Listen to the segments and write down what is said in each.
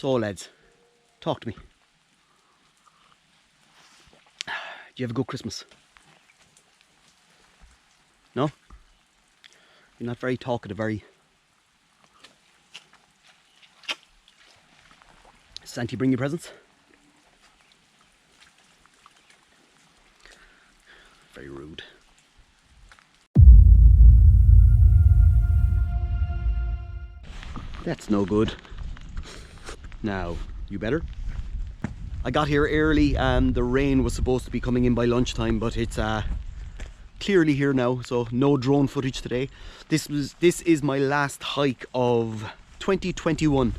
So lads, talk to me. Do you have a good Christmas? No? You're not very talkative, very... Santi bring you presents? Very rude. That's no good. Now, you better. I got here early and the rain was supposed to be coming in by lunchtime, but it's clearly here now, so no drone footage today. This is my last hike of 2021.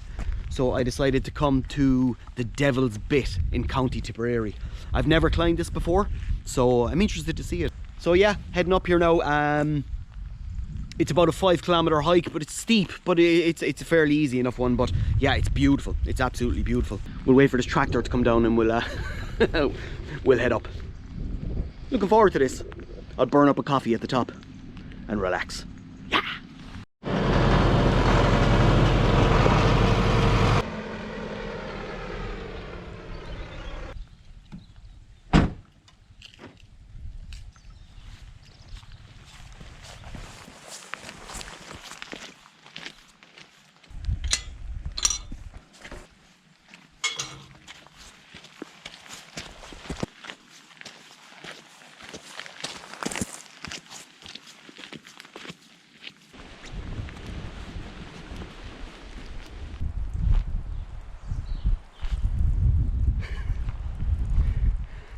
So I decided to come to the Devil's Bit in County Tipperary. I've never climbed this before, so I'm interested to see it. So yeah, heading up here now. It's about a 5-kilometer hike, but it's steep, but it's a fairly easy enough one. But yeah, it's beautiful. It's absolutely beautiful. We'll wait for this tractor to come down and we'll we'll head up. Looking forward to this. I'll burn up a coffee at the top and relax. Yeah.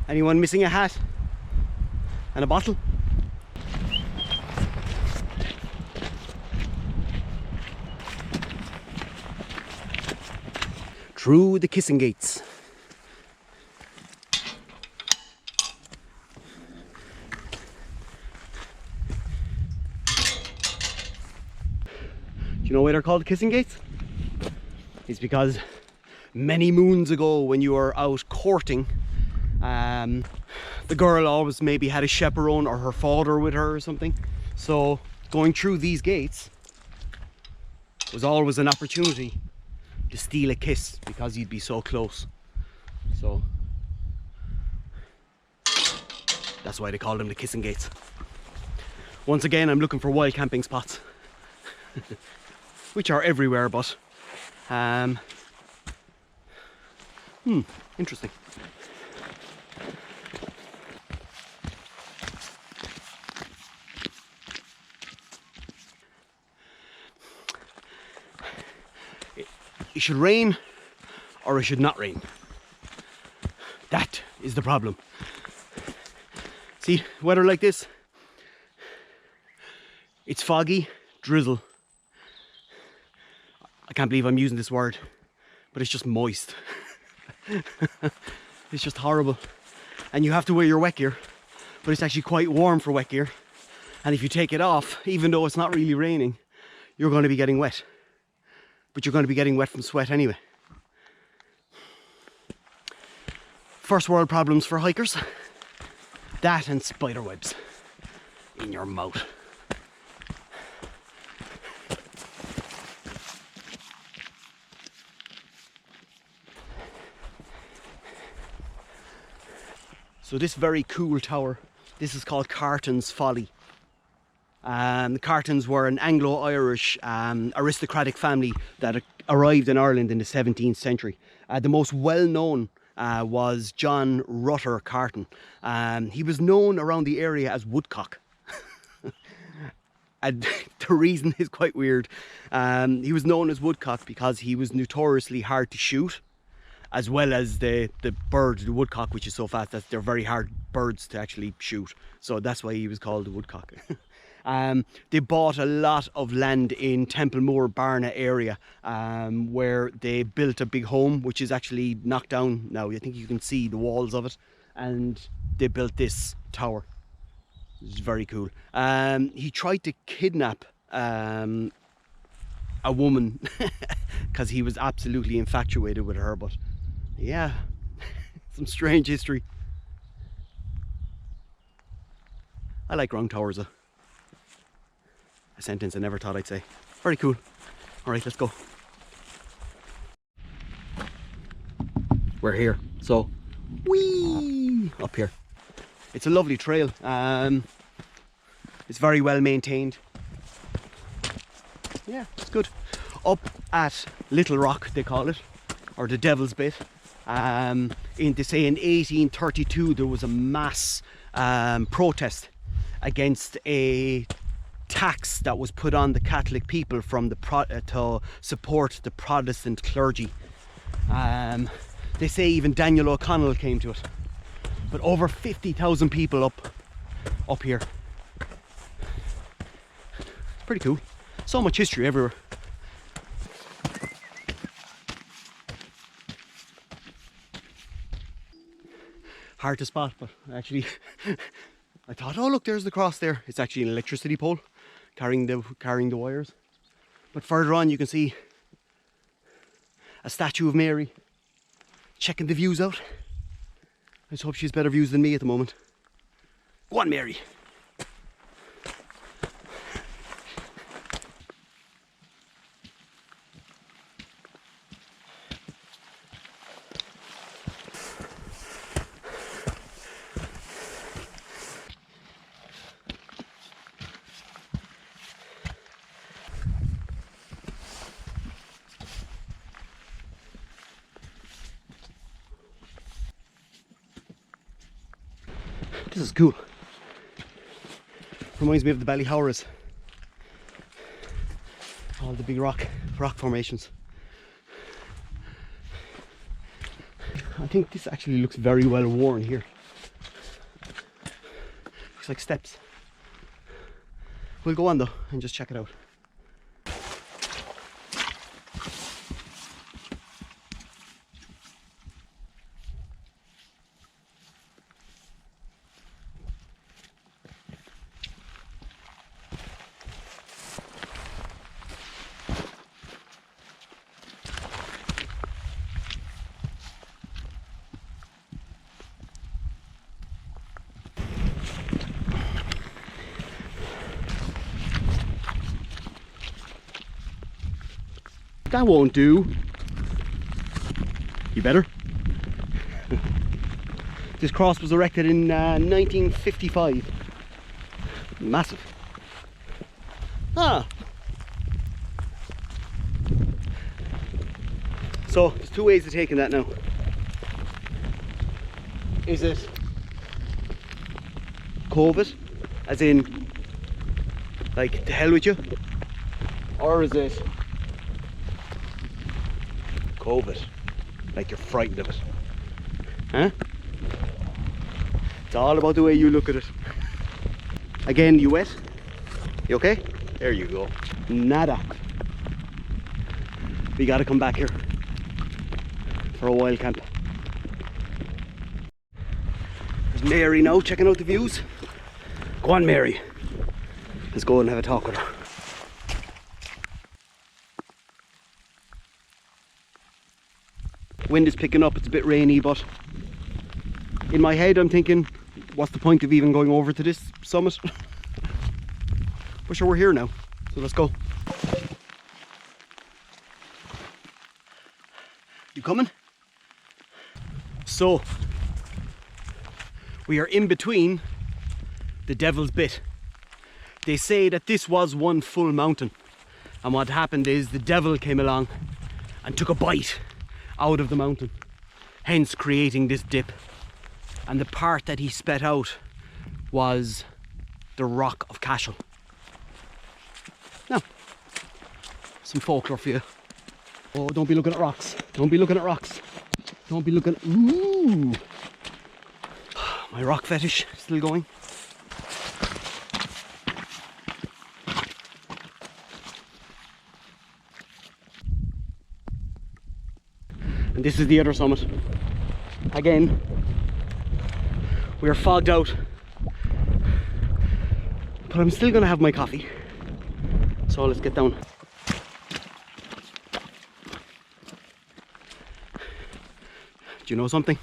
Anyone missing a hat and a bottle? Through the kissing gates. Do you know why they're called the kissing gates? It's because many moons ago, when you were out courting, the girl always maybe had a chaperone or her father with her or something. So going through these gates was always an opportunity to steal a kiss because you'd be so close. So that's why they call them the kissing gates. Once again, I'm looking for wild camping spots, which are everywhere, but interesting. It should rain or it should not rain. That is the problem. See, weather like this, it's foggy, drizzle. I can't believe I'm using this word, but it's just moist. It's just horrible. And you have to wear your wet gear, but it's actually quite warm for wet gear. And if you take it off, even though it's not really raining, you're going to be getting wet. But you're going to be getting wet from sweat anyway. First world problems for hikers. That and spider webs in your mouth. So this very cool tower, this is called Carton's Folly. The Cartons were an Anglo-Irish aristocratic family that arrived in Ireland in the 17th century. The most well-known was John Rutter Carton. He was known around the area as Woodcock. And the reason is quite weird. He was known as Woodcock because he was notoriously hard to shoot, as well as the bird, the woodcock, which is so fast that they're very hard birds to actually shoot. So that's why he was called the Woodcock. They bought a lot of land in Templemore, Barna area, where they built a big home, which is actually knocked down now. I think you can see the walls of it, and they built this tower. It's very cool. He tried to kidnap a woman because he was absolutely infatuated with her, but yeah, some strange history. I like round towers though. A sentence I never thought I'd say. Very cool. All right, let's go. we're here. So, whee, up here. It's a lovely trail. It's very well maintained. Yeah, it's good. Up at Little Rock, they call it, or the Devil's Bit. They say in 1832 there was a mass protest against a tax that was put on the Catholic people from the to support the Protestant clergy. They say even Daniel O'Connell came to it. But over 50,000 people up here. It's pretty cool. So much history everywhere. Hard to spot, but actually I thought, oh look, there's the cross there. It's actually an electricity pole carrying the wires. But further on you can see a statue of Mary checking the views out. I just hope she has better views than me at the moment. Go on, Mary. This is cool. Reminds me of the Ballyhowers. All the big rock formations. I think this actually looks very well worn here. Looks like steps. We'll go on though and just check it out. That won't do. You better. This cross was erected in 1955. Massive. Ah. So there's two ways of taking that now. Is it COVID, as in like to hell with you, or is it COVID, like you're frightened of it? Huh? It's all about the way you look at it. Again, you wet? You okay? There you go. Nada. We gotta come back here for a wild camp. There's Mary now checking out the views. Go on, Mary. Let's go and have a talk with her. Wind is picking up, it's a bit rainy, but in my head I'm thinking, what's the point of even going over to this summit? But sure, we're here now, so let's go. You coming? So, we are in between the Devil's Bit. They say that this was one full mountain, and what happened is the devil came along and took a bite out of the mountain, hence creating this dip. And the part that he spat out was the rock of Cashel. Now, some folklore for you. Oh, don't be looking at rocks. Don't be looking at rocks. Don't be looking. Ooh, my rock fetish still going. And this is the other summit. Again, we are fogged out, but I'm still gonna have my coffee. So let's get down. Do you know something?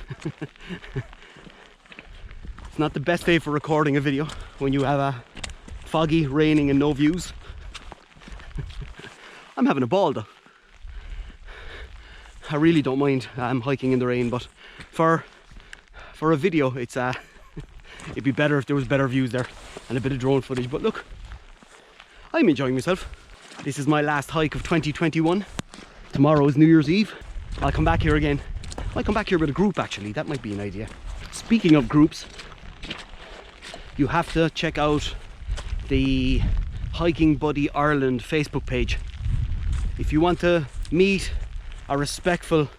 It's not the best day for recording a video when you have a foggy, raining and no views. I'm having a ball though. I really don't mind hiking in the rain, but for a video, it's it'd be better if there was better views there and a bit of drone footage. But look, I'm enjoying myself. This is my last hike of 2021. Tomorrow is New Year's Eve. I'll come back here again. I'll come back here with a group, actually. That might be an idea. Speaking of groups, you have to check out the Hiking Buddy Ireland Facebook page. If you want to meet a respectful,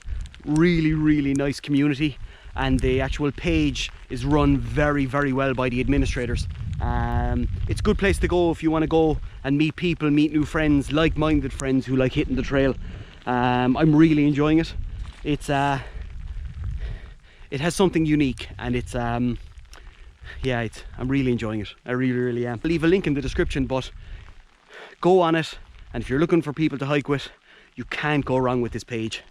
really nice community, and the actual page is run very well by the administrators. It's a good place to go if you want to go and meet people, meet new friends, like-minded friends who like hitting the trail. I'm really enjoying it. It has something unique, and it's yeah, I'm really enjoying it. I really am. I'll leave a link in the description, but go on it, and if you're looking for people to hike with, you can't go wrong with this page.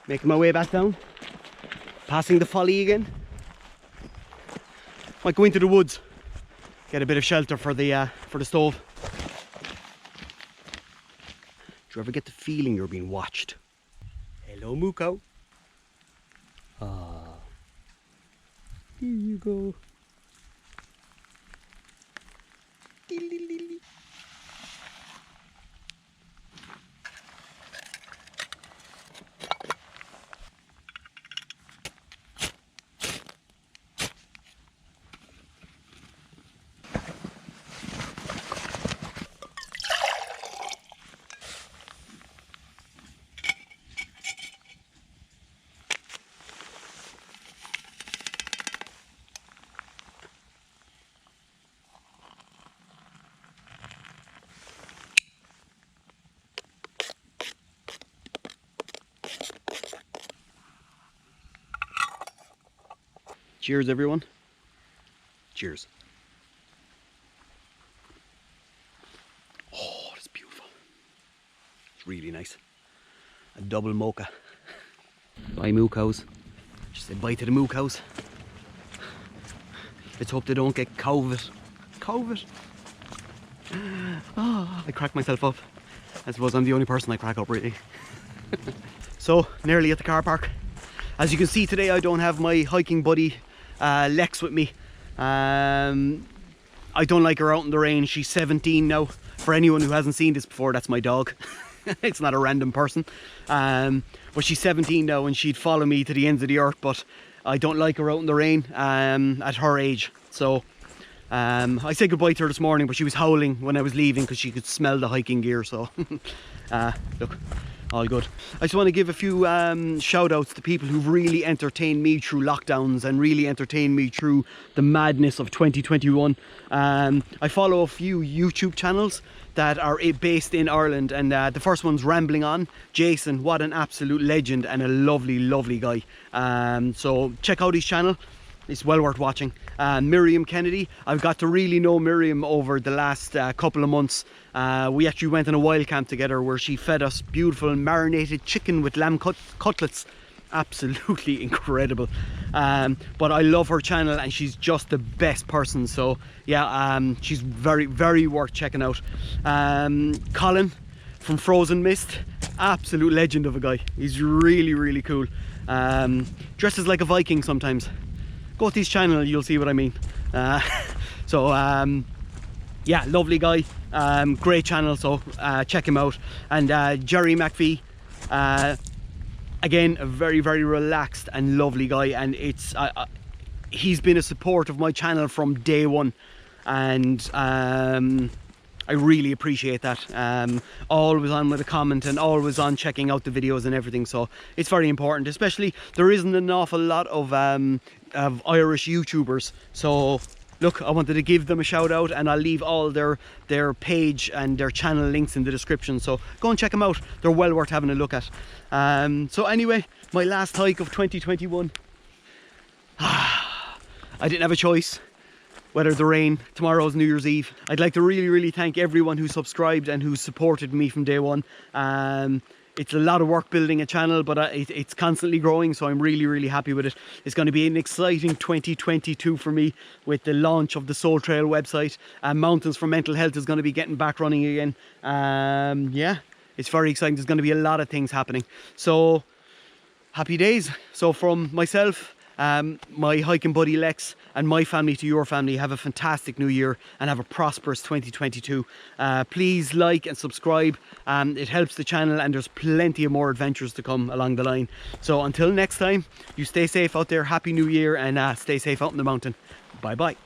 Making my way back down, passing the folly again. Might go into the woods, get a bit of shelter for the stove. Do you ever get the feeling you're being watched? Hello, moo cow. Ah, here you go. Cheers, everyone. Cheers. Oh, that's beautiful. It's really nice. A double mocha. Bye, moo cows. Just say bye to the moo cows. Let's hope they don't get COVID. COVID. Oh, I cracked myself up. I suppose I'm the only person I crack up, really. So, nearly at the car park. As you can see today, I don't have my hiking buddy Lex with me. I don't like her out in the rain. She's 17 now. For anyone who hasn't seen this before, that's my dog. It's not a random person. But she's 17 now, and she'd follow me to the ends of the earth, but I don't like her out in the rain at her age. So I said goodbye to her this morning, but she was howling when I was leaving because she could smell the hiking gear. So look, all good. I just want to give a few shout outs to people who've really entertained me through lockdowns and really entertained me through the madness of 2021. I follow a few YouTube channels that are based in Ireland, and the first one's Rambling On. Jason, what an absolute legend and a lovely guy. So check out his channel. It's well worth watching. Miriam Kennedy, I've got to really know Miriam over the last couple of months. We actually went on a wild camp together where she fed us beautiful marinated chicken with lamb cutlets. Absolutely incredible. But I love her channel, and she's just the best person. So yeah, she's very worth checking out. Colin from Frozen Mist, absolute legend of a guy. He's really cool. Dresses like a Viking sometimes. Go to his channel, you'll see what I mean. So yeah, lovely guy, great channel, so check him out. And Jerry McPhee, again, a very relaxed and lovely guy, and it's he's been a support of my channel from day one, and I really appreciate that. Always on with a comment and always on checking out the videos and everything, so it's very important. Especially there isn't an awful lot of Irish YouTubers, so look, I wanted to give them a shout out, and I'll leave all their page and their channel links in the description, so go and check them out. They're well worth having a look at. So anyway, my last hike of 2021. I didn't have a choice. Weather the rain, tomorrow's New Year's Eve. I'd like to really thank everyone who subscribed and who supported me from day one. it's a lot of work building a channel, but it's constantly growing, so I'm really happy with it. It's going to be an exciting 2022 for me with the launch of the SoleTrail website. Mountains for Mental Health is going to be getting back running again. Yeah, it's very exciting. There's going to be a lot of things happening, so happy days. So from myself, my hiking buddy Lex, and my family to your family, have a fantastic new year and have a prosperous 2022. Please like and subscribe. It helps the channel, and there's plenty of more adventures to come along the line. So until next time, you stay safe out there. Happy New Year, and stay safe out in the mountain. Bye bye.